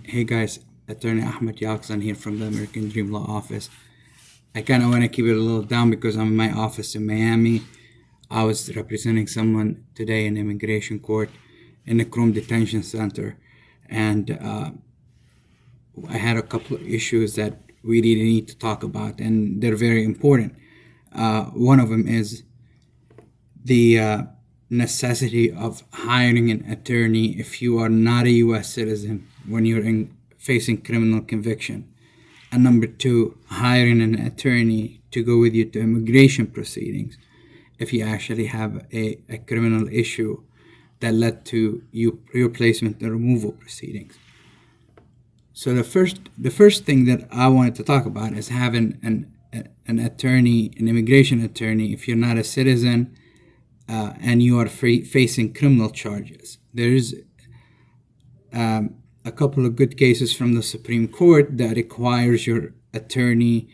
Hey guys, Attorney Ahmed Yakzan here from the American Dream Law Office. I kind of want to keep it a little down because I'm in my office in Miami. I was representing someone today in immigration court in the Chrome Detention Center, and I had a couple of issues that we really need to talk about, and they're very important. One of them is the necessity of hiring an attorney if you are not a U.S. citizen when you're facing criminal conviction. And number two, hiring an attorney to go with you to immigration proceedings if you actually have a criminal issue that led to your placement and removal proceedings. So the first thing that I wanted to talk about is having an attorney, an immigration attorney, if you're not a citizen and you are facing criminal charges. There's a couple of good cases from the Supreme Court that requires your attorney,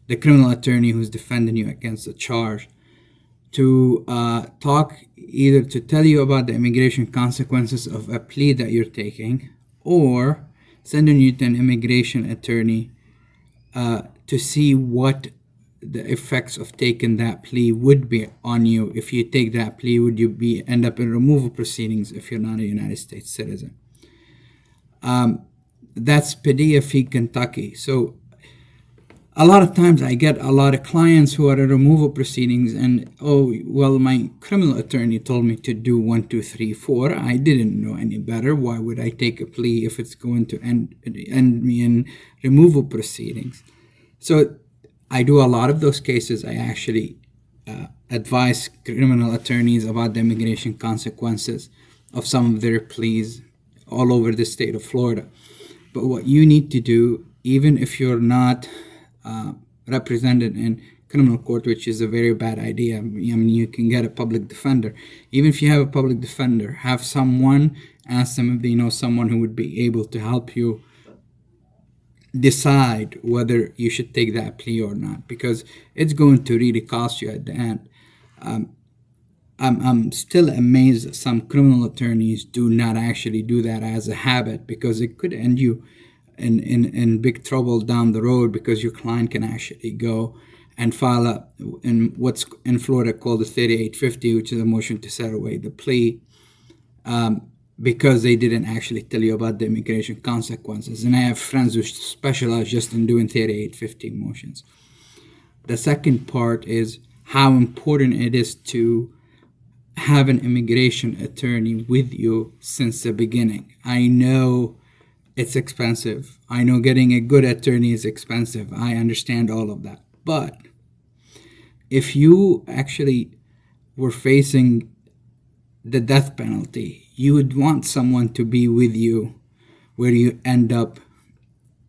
the criminal attorney who's defending you against a charge, to talk, either to tell you about the immigration consequences of a plea that you're taking, or sending you to an immigration attorney to see what the effects of taking that plea would be on you. If you take that plea, would you end up in removal proceedings if you're not a United States citizen? That's Padilla v. Kentucky. So a lot of times I get a lot of clients who are in removal proceedings and, my criminal attorney told me to do 1, 2, 3, 4. I didn't know any better. Why would I take a plea if it's going to end me in removal proceedings? So I do a lot of those cases. I actually advise criminal attorneys about the immigration consequences of some of their pleas all over the state of Florida. But what you need to do, even if you're not represented in criminal court, which is a very bad idea. I mean, you can get a public defender. Even if you have a public defender, have someone, ask them if they know someone who would be able to help you decide whether you should take that plea or not, because it's going to really cost you at the end. I'm still amazed that some criminal attorneys do not actually do that as a habit, because it could end you in big trouble down the road, because your client can actually go and file what's in Florida called a 3850, which is a motion to set away the plea, because they didn't actually tell you about the immigration consequences. And I have friends who specialize just in doing 3850 motions. The second part is how important it is to have an immigration attorney with you since the beginning. I know it's expensive. I know getting a good attorney is expensive. I understand all of that. But if you actually were facing the death penalty, you would want someone to be with you where you end up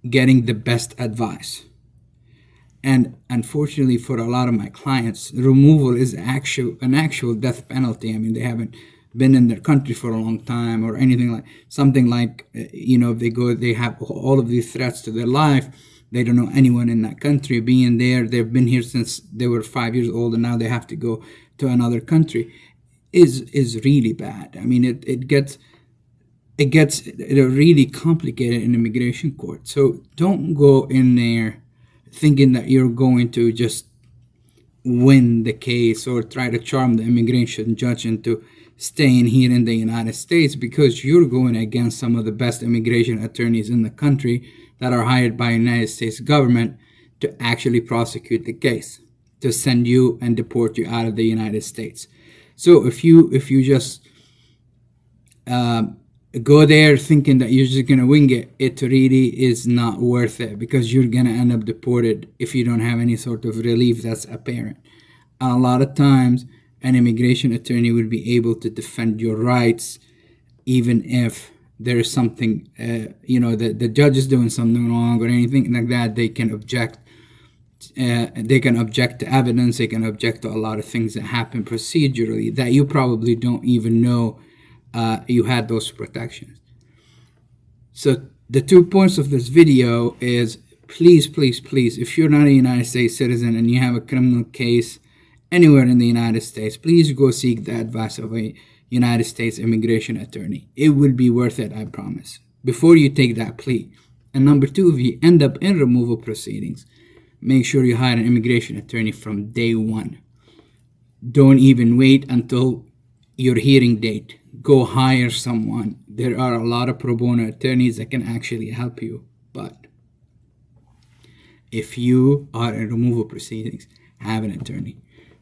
getting the best advice. And unfortunately for a lot of my clients, removal is an actual death penalty. I mean, they haven't been in their country for a long time or anything like something like, if they have all of these threats to their life. They don't know anyone in that country. Being there, they've been here since they were 5 years old, and now they have to go to another country. Is really bad. I mean, it gets really complicated in immigration court. So don't go in there thinking that you're going to just win the case or try to charm the immigration judge into staying here in the United States, because you're going against some of the best immigration attorneys in the country that are hired by the United States government to actually prosecute the case, to send you and deport you out of the United States. So if you just go there thinking that you're just going to wing it, it really is not worth it, because you're going to end up deported if you don't have any sort of relief that's apparent. And a lot of times, an immigration attorney will be able to defend your rights, even if there is something, the judge is doing something wrong or anything like that. They can object. They can object to evidence. They can object to a lot of things that happen procedurally that you probably don't even know you had those protections. So the 2 points of this video is, please, if you're not a United States citizen and you have a criminal case anywhere in the United States, please go seek the advice of a United States immigration attorney. It will be worth it, I promise. before you take that plea. And number two, if you end up in removal proceedings, make sure you hire an immigration attorney from day one. Don't even wait until your hearing date. Go hire someone. There are a lot of pro bono attorneys that can actually help you. But if you are in removal proceedings, have an attorney.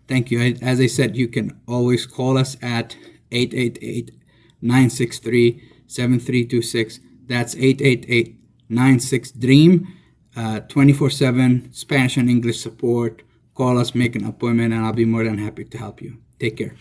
Thank you. As I said, you can always call us at 888-963-7326. That's 888-96-DREAM. 24/7 Spanish and English support. Call us, make an appointment, and I'll be more than happy to help you. Take care.